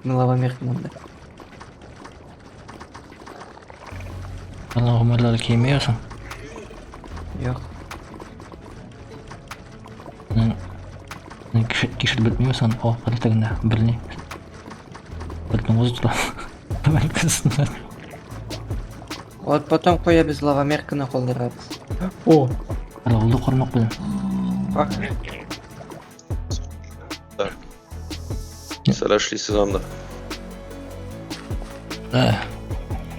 Lava надо. Allah'ım helal kiymiyorsun. Yok. Kişi bilmiyorsan o haritada birini. Birini uzatla. Ben kızsınlar. Вот потом кое без лавомерка на холдерапс. О! Hala oldu kormak bilen. Фак. Так. Сошли сезонда.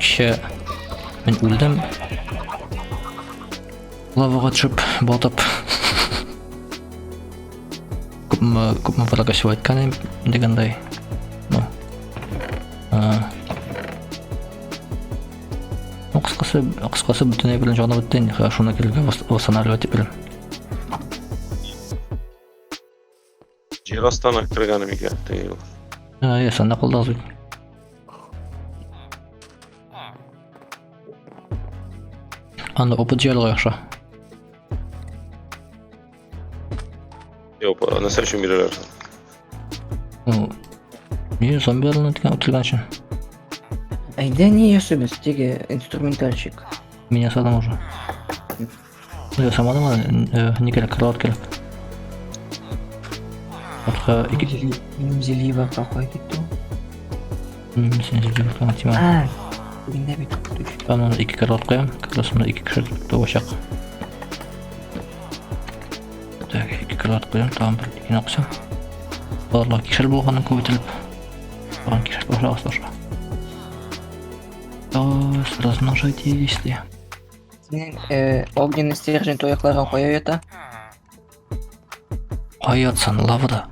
Kişi ben öldüm. Lavaga düşüp batıp. Күпме палакашы айткан дегендей. Ну. Кыскасы бүтүнөй билен жана бүттен шуна келген сценарий өтүп билем. Жер астана кіргенім екен тыйыл. Санда колдагыз. Анда опыт жайлы жакшы. Yok, nasıl için bilirlersin? Ну, не зомбилердин өтүлгөн үчүн. Айда не особенно стиги инструментальщик. Меня садам уже. Я сама дома не керек, кровать керек. Отқа екі... Зелива какой кетті. Сен жерде бір математика. Бүгінде бет күтіш. Там оны екі кровать қоям, красымда екі кіші тоғышақ. Так, екі кровать қоям, там бір екені қысам. Оларға кешір болғанын көбетіліп. Оған кешір болғаға слаша. Размножайте, если... Огненный стержень тоякларга коюп ата. Қоятсан лавада.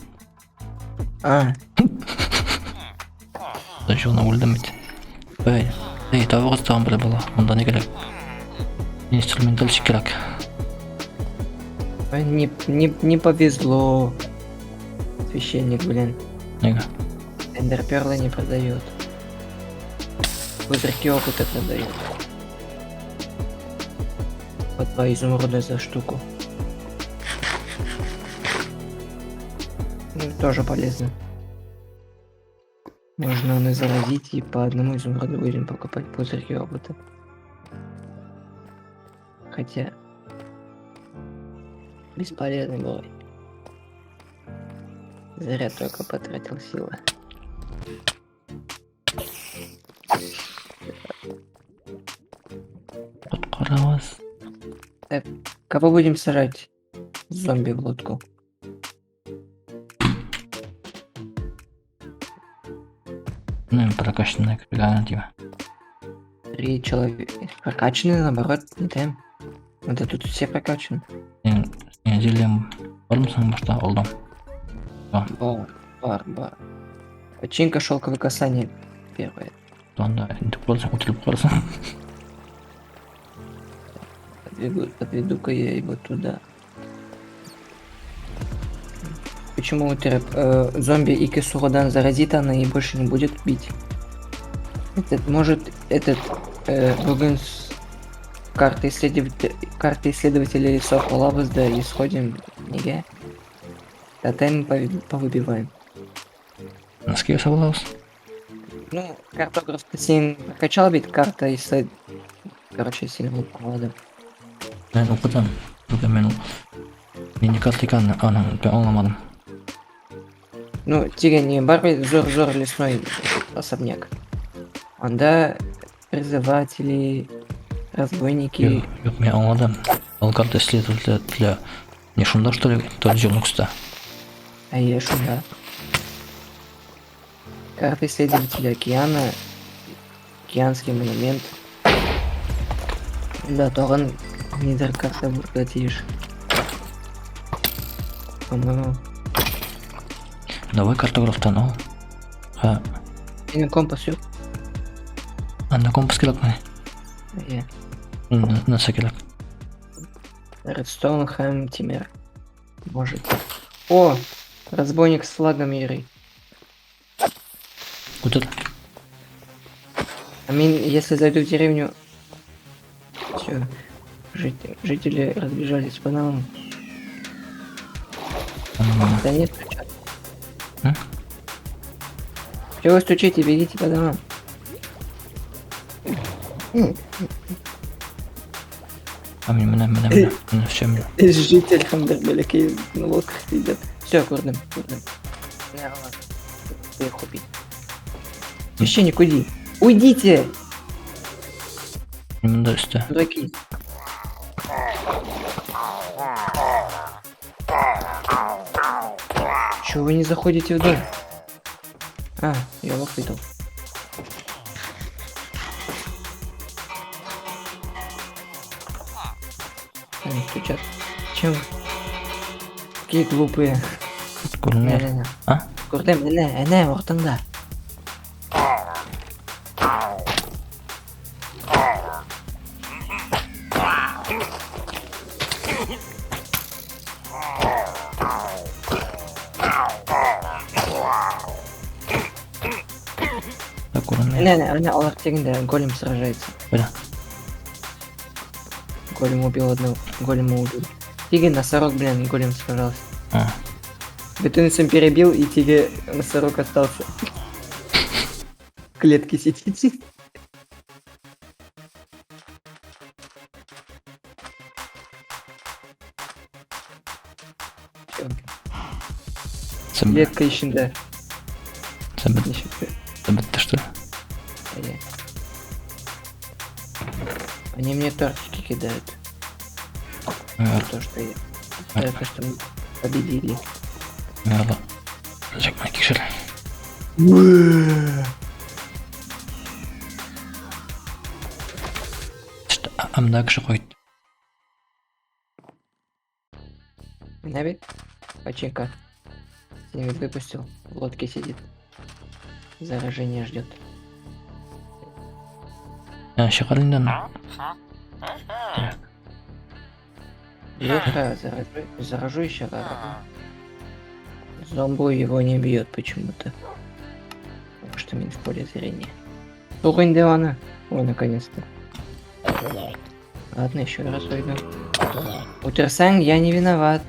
Даже оны өлдімейді. Эй, табығыз тағын біле бала, мұнда не керек? Инструментальщик керек. Не повезло. Священник, блин. Неге? Эндерперлы не продает. Пузырьки опыта продает. По 2 изумруда за штуку. Ну, тоже полезно. Можно и заразить, и по одному изумруду будем покупать пузырьки опыта. Хотя... Бесполезный бой. Зря только потратил силы. Құтқарауыз. Так, кого будем сажать? Зомби в лодку. Ну, прокачанная капитана, типа. 3 человека. Прокачанные, наоборот, не тем. Это тут все прокачаны. Сен зелем бармысың башта олдам. Бар. Починка шелковое касание. Первое. Онда интіп болсаң ұтылып қаласың. Подведу-ка я его туда. Почему зомби и кисуродан заразит она и больше не будет бить? Этот Бугун с карты исследователей Сохо Лавас, да, и сходим, неге. Тотем повыбиваем. Носки собралась? Ну, картограф сильно прокачал, ведь карта короче, сильно упала. Мен оқыдым. Мен не карты екен, аның аңламадым. Ну, не барби, зор лесной особняк. Анда призыватели, разбойники. Yok, мен аңладым. Ол карта исследователя для... Не шунда, что ли? Тот Джонукста. А я шунда. Карта исследователя океана. Океанский монумент. Да, тоган нидер карта бургатиш. По-моему. Давай картографтан ал. Ха. Менің компас жоқ. Анда компас керек міне. Иә. Наса керек. Редстоун, Хэм, Тимер. Может. О! Разбойник с флагом Иры. Көтер. Если зайду в деревню... Все. Жители разбежались по нам. Да нет, Чего вы стучите? Бегите по домам. А мне, все мне. Житель Хамдербеляки на лодках идет. Все, курдым. Не, ладно. Ты их убить. Священник, уйди. Уйдите! Мне дальше. Дураки. Чего вы не заходите в дом? А, я лох видел. Они стучат. Чем? Какие глупые. Курнер. Не-не-не. А? Курдым, не, ортаңда. Так, курнер. Не, алар тегінде голем сражается. Бля. Голем убил одного. Голема убил. Тиги носорог, блин, голем сражался. А. Бетунцем перебил, и Тиги носорог остался. В клетке сидит. Забыт, Клетка ищенда. забыт, Нифига. забыт, ты что ли? Ай-яй. Они мне тортики кидают. За то, что я... За то, что мы победили. Merhaba. Çekme kişiler. İşte amda kişi koydu. Наби? Почека. Снег выпустил. В лодке сидит. Заражение ждет. Yani şakalinden. Леха, заражу еще раз. Зомбу его не бьет почему-то. Потому что минус поле зрения. Тухань Деона. Ой, наконец-то. Ладно, еще раз войду. Утерсанг, я не виноват.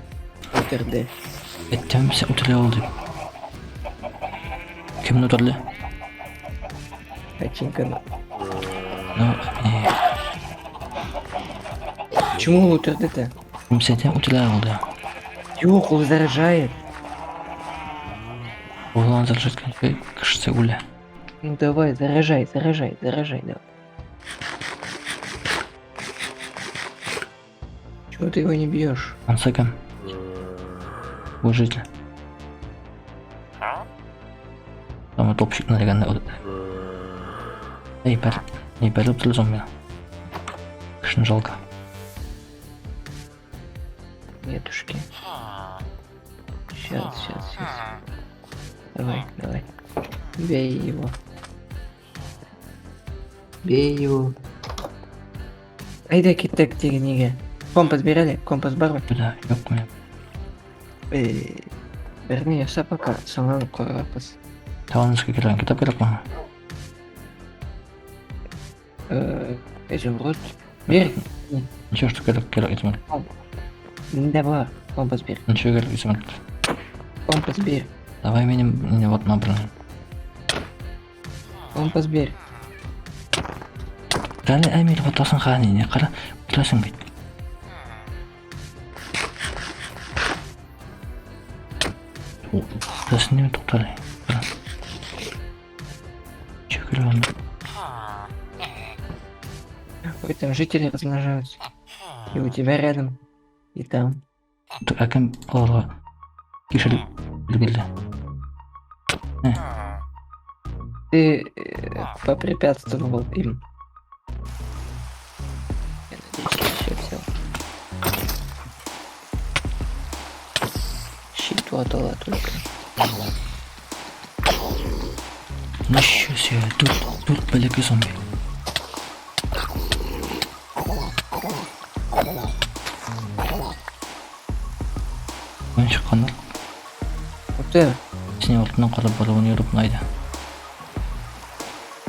Утерде. Ettemse otele oldu. Kimin otelde? Качинка. No, Почему утерде-то? kimsede otele oldu ya. Юх, он заражает. Oğlan zaten kışsa ule. Ну давай, заражай, давай. Чего ты его не бьешь? Ансакам. Уважитель. Ama topçuk nereden oldu? Ey per otele zombi. Kışın жалко. Нетушки. Сейчас. Давай. Бей его. Айда китек тигниге. Компас берели? Компас бар ма? Bile yok mu ya? Берни яса пока. Сонан корапас. Tavanızga gelen kitap gerek mi? Изумруд. Бер. Ничего, что gerek İzmir. Да бар. Компас бер. Ничего gerek İzmir. Компас бер. Давай benim ne вот набранным. Компас бер. Дали Эмиль фотосын хани не қара отырасың бит. Отырасың неме тоқтали. Чекер он. Ой, там жители размножаются. И у тебя рядом. И там. Әкім оларға кешір білгілді. Ты попрепятствовал им. Я надеюсь, что все. Щиту отдала только. Ничего себе, тут бәлекі зомби. Мен шыққандар. Ух ты, Сіне ортынан қарап балуын еріп ұнайды.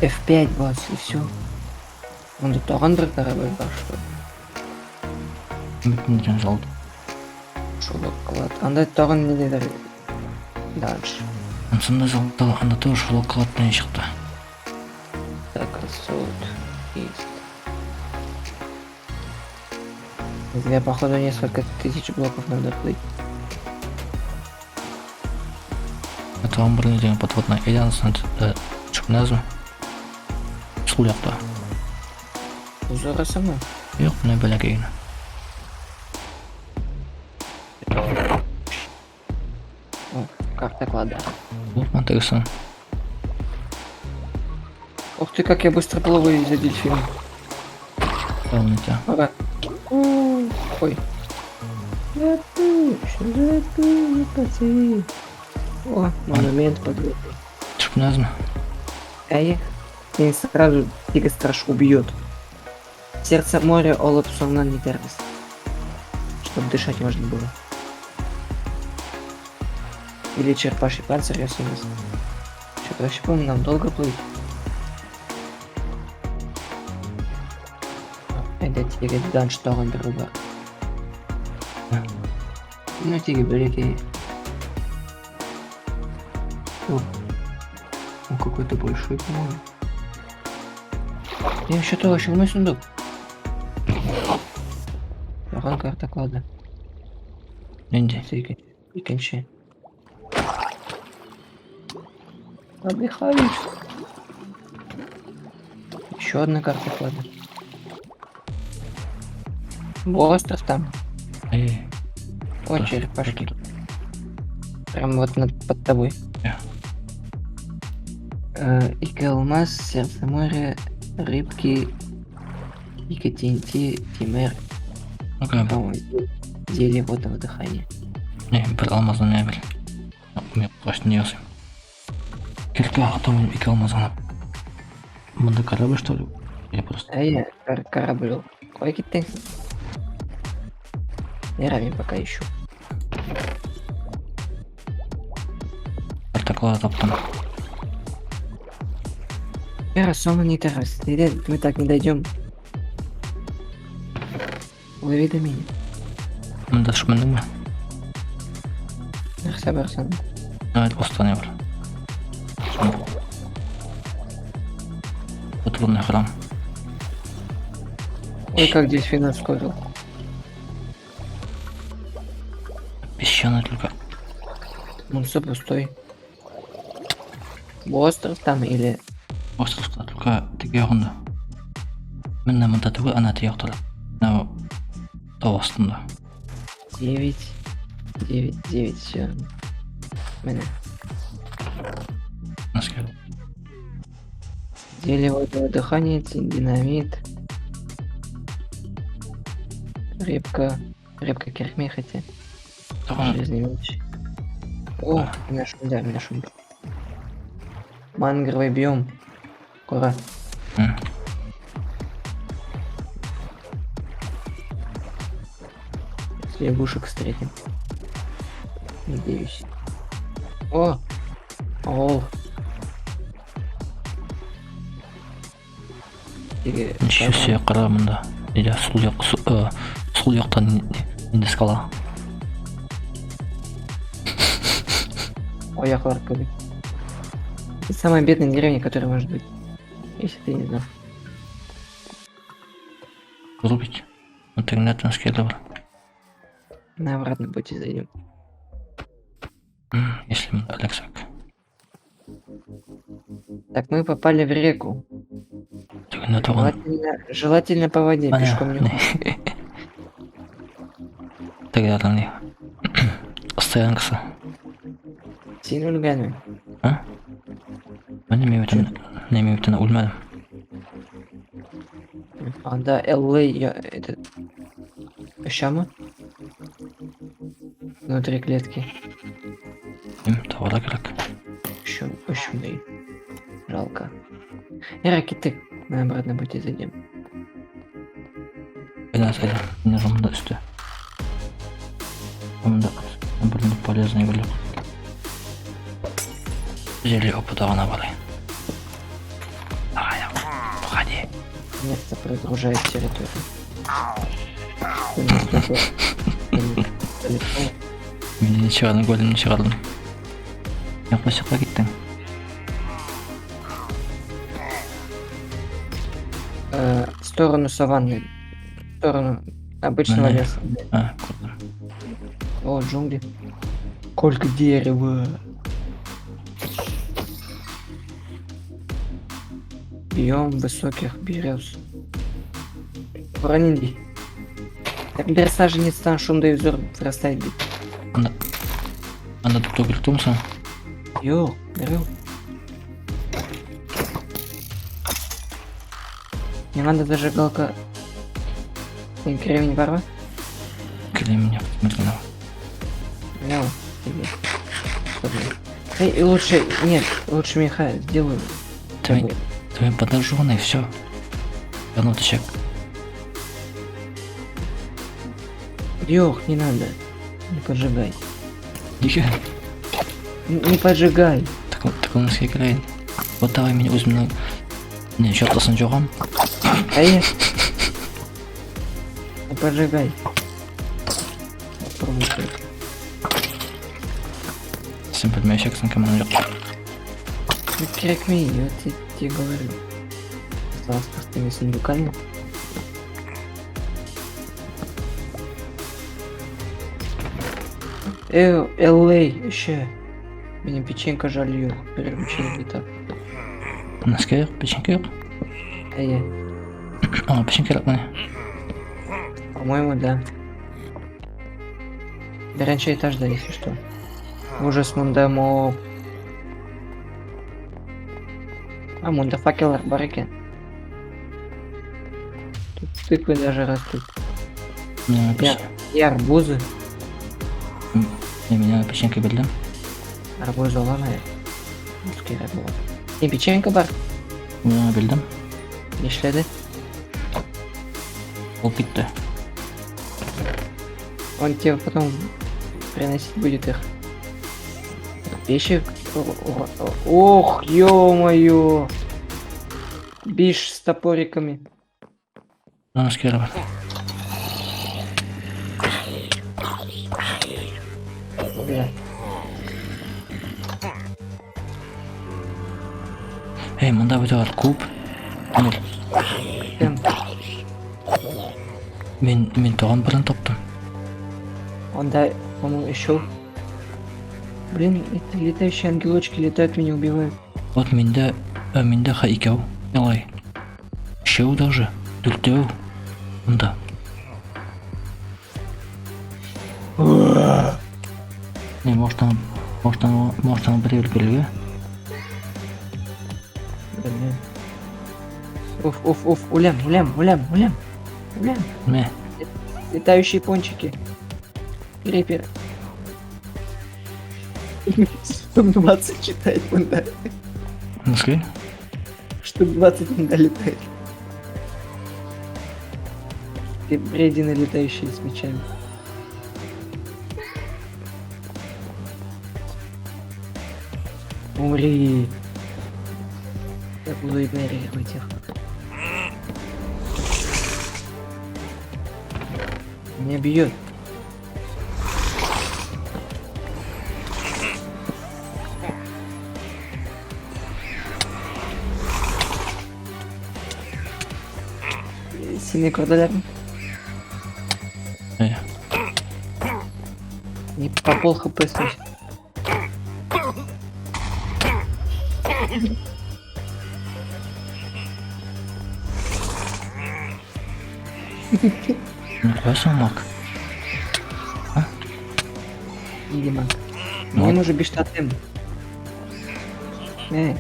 F5 бас и все. Он тут таган бір корабль бар, что ли? Үмітінден жалды. Шолок клад. Анда таган недедер дальше. Сонда залда анда тоже шолоколаттай шықты. Так, рассуд. Есть. Зря, походу, несколько тысяч блоков надо плыть. Это вам бір неден подводная альянсына түсіп назым. Сол жақта. Узора сама. Жоқ, міне бәләкейін. О, карта клада. Вот, интересно. Ух ты, как я быстро плыву из-за дельфина. Полный тебя. Ага. Ой. Запиши, пацаны. О, монумент подводный. Түсіп назым. Эй, и сразу тигр страж убьет. Сердце моря олып сонан не терпится. Чтобы дышать можно было. Или черпаший панцирь, если у нас. Что-то вообще помню, нам долго плыть. Это тигр дан шторм друга. Ну тигр великий. О, он какой-то большой, по-моему. Я еще толщу мой сундук. Ага, карта клада. Ненде. И кончай. Отдыхаюсь. Еще одна карта клада. Остров там. Эй, О, да, черепашки. Прям вот под тобой. Я. Ика алмаз, сердце моря, рыбки, Ика TNT, Тимер, ну-ка, зелье водного дыхания. не, бір алмаздан мебель. Мен плащ не ясым. Келке ақтауын екі алмаздан. Мұнда корабль, что ли? Я просто... Я корабль. Ой, киттен. Я рами пока ищу. Артаклада таптым. Рассона не террас. Мы так не дойдем. Лови до меня. Мұнда шықмандың ба? Нәрсе барсан. Evet, остане бар. Потрудный храм. Ой, как дельфина ускорил. Песчаный только. Мунсо пустой. Остров там или... Островта только теге яғында. Мен мұнда түгі ана тияқтылы. Нау тау астында. 9, 9, все. Меня. Наскел. Зелье водного дыхания, динамит. Репка керхме хотя. Тауын. Железный меч. О, меня шум. Мангровый биом. Кора. Лягушек встретим. Надеюсь. О! Ол. Ничего себе қара мұнда. Или сол яқтан енді скала. Ой, я хлоркали. Это самая бедная деревня, которая может быть. Если ты не знал. Рубить. Интернет наскел. На обратном пути зайдем. Если мы Алексак. Так, мы попали в реку. На того. Желательно по воде, пешком не ходить. Тогда не. Стоянкасы. Сильно ульгами. А? Не имею на ульмадым. А, да, ЛА, это... Щама? Внутри клетки. Товара керек. Ощупный. Жалко. И ракеты на обратном пути зайдем. Сайда. Не жомда үсті. Жомда бірінде полезный біліп. Зелье опытағына барай. Давай, уходи. Место прогружает территорию. Мен черный голем шығардым. Yaklaşıkla gittin. В сторону саванны. В сторону обычного Мене- леса. Kurdum. О, джунгли. Сколько дерева. Биом высоких берез. Бронинди. Так bir саженецten şundayı zor вырастает. Anda tutup tuttu musun? Yok, беру. Мне надо зажигалка. Кремень ворва? Килейim yok. Медленно. Ну, тебе. Эй, и лучше... Нет, лучше меха сделаю. Ты подожженный, все. Минуточек. Ёх, не надо. Не поджигай. Дике. Не поджигай. Так у нас играет. Вот давай меня возьми. Не, что-то с ножом. А я... Не поджигай. Попробуй только. Sen bilmeyeceksin ki bana yok. Ну, крикми, я тебе говорю. Осталось простыми сундуками. LA, еще. Меня печенька жалью. Переключили не так. Nasıl yok? Peşinki yok. А я. Ama peşinki yok bana. По-моему, да. До раньше этаж, да, если что. Ужас Мундамов. А, мундафакелар барыки. Тут тыквы даже растут. Меня И арбузы. Меня печеньки bildim. Арбуз оламай. Керек было. И печенька бар. Меня bildim. Ешледі. Ол bitti. Он тебе потом приносить будет их. Вещи. Ох, ё-моё. Биш с топориками. Nasıl kere var? Бля. Hey, mında bir de var kub. Anıl. Кем? Men toğan birini toptum. Он да, по-моему, еще. Блин, это летающие ангелочки летают, меня убивают. Вот mende ha ikav. Ялай. Шеу даже. Дүртеу. Mında. Ne, можна біреу білге. Блин. Уф, улям. Ne? Летающие пончики. Крепер. 20 читает манда. Nasıl? Штук 20 манда летает. И бредины летающие с мечами. Умри. Я буду игнорировать их. Меня бьет. Синий кордоляр. Не по пол хп сносит. Nasıl olmak? Видимо. Ну. Мне нужен биш тотем.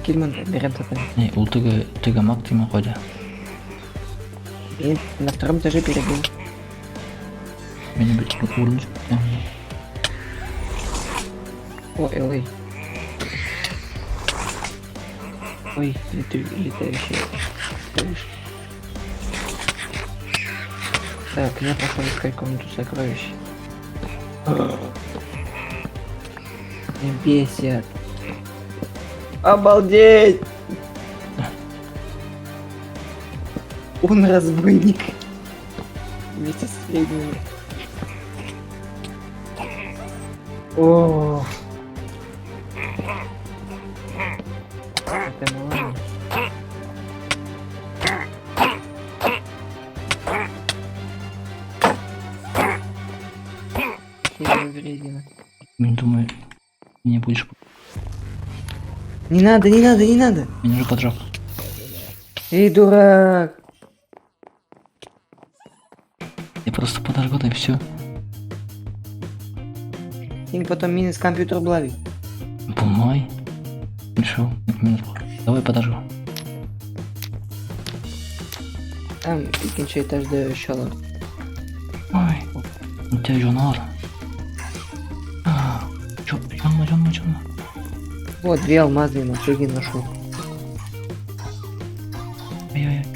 Кильман, берем тотем. Ne, ул тыга мак тиме koydu. И на втором этаже перебил. Beni bir vurunca. О, LA. Ой, летающие. Так, я пошел искать комнату сокровищ. Не бесит. Обалдеть! Он разбойник. Вместе с ведьмами. О, Ты его вредина. Я думаю, не будешь... Не надо, не надо, не надо. Меня уже поджег. Эй, дурак. Я просто подожгу, да и все. Тинь потом минус компьютер блави. Булмай. Пришел. Давай подожгу. Там икинчи этажда inşallah. Ой, у тебя жонар. Чё, жанма. Вот, 2 алмазные ноги нашел. Ай-яй-яй.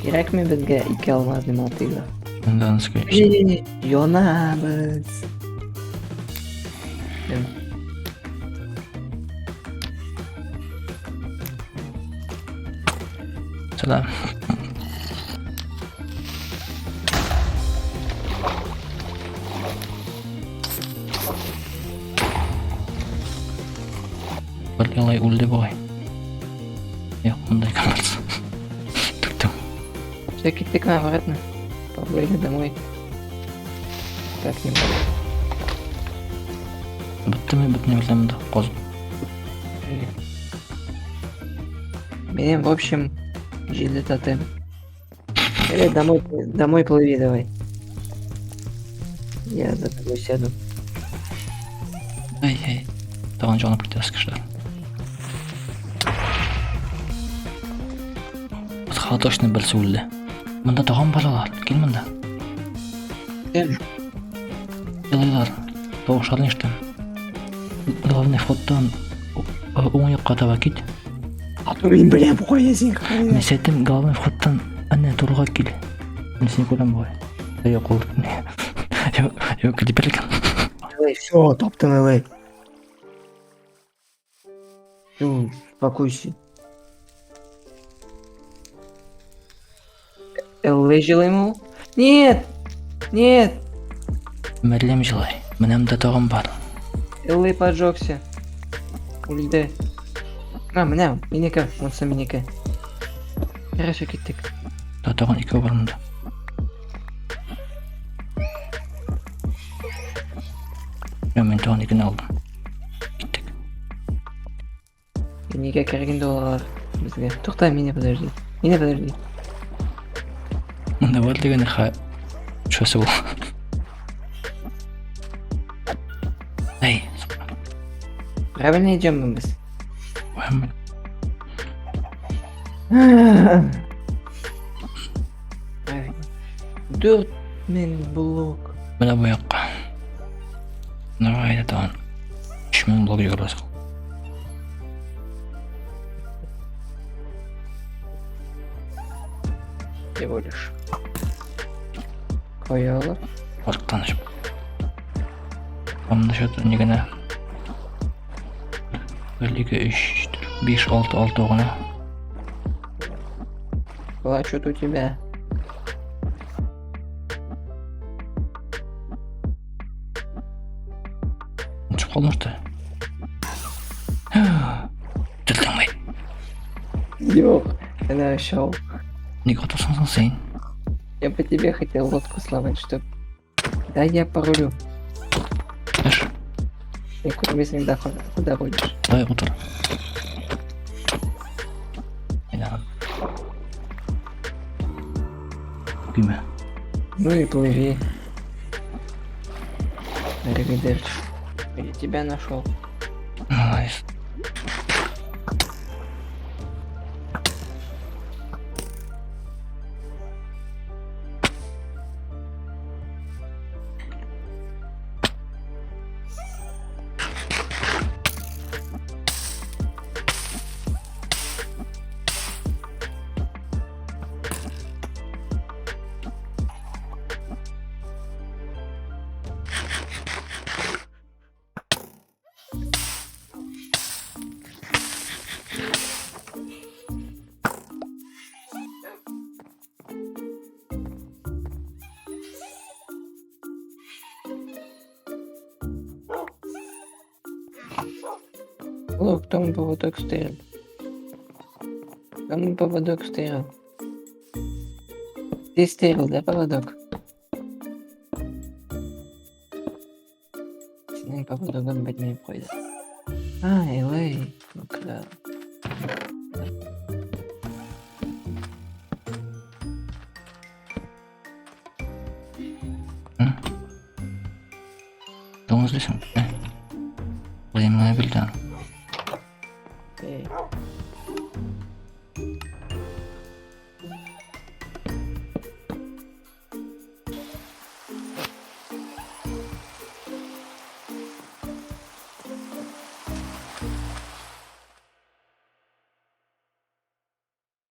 Керек mi bizga 2 алмазный мотыга? Данская. Yonamiz. Сюда. Подделай ульдебой. Я ондай камерс. Тук-тук. Все, киты к нам обратно. Поплыли домой. Так не буду. Бітті білемді қозып. Берем, в общем, жили тотем. Или домой плыви давай. Я за тобой сяду. Ай-яй. Таған жаны притескі штар. Бізға точно білсі өлді. Мұнда таған балалар. Кел мұнда. Кем? Ялайлар. Тоғышарын ештім. Главный входтан оң жаққа таба кет. Мен білем ғой сен. Мен сәтім главный входтан әне тұрға кел. Мен сені көрем ғой. Я қол. Yok кіліперлік. Давай, все, топтан давай. Ну, успокойся. ЛВ ему? Нет! Нет! Мәрлем жылай. Мінемді тағым бар. ЛВ поджегся. Ульде. Міне, менекі, онсы менекі. Хорошо кеттік. Тағын екі бар мұнда. Мен тағын екіні алдым. Кеттік. Менекі керген доллар бізге. Тоқта, мені подожди. Мені подожди. Мұнда бар деген ха... Шөсі бұл. Эй, Правильно идем мы біз? Muhammed. Правильно. 4000 блок. Мына bu yoqqa. Давай тағын. 3000 блок жүгіресің. Всего лишь. Koyalım. Ortadan açıp. Tamam dışarıda ne gene? 1, 2, 3, 4, 5, 6 oğuna. Плачут у тебя. Çık olmuştu. Tırtılmayın. Yok. Ты нашел. Ne готовsun sen? Я по тебе хотел лодку сломать, чтоб... Да я порулю. Ver. Я куда с ним куда будешь? Давай otur. Aynen. Gülme. Ну и плыви. Аривидерчи. Я тебя нашел. Nice. Лук, там поводок стоял. Там поводок стоял. Ты стерил, да, поводок? правдоподобно не пройде. Ай, лей, ну куда? Да он здесь. Время бельда.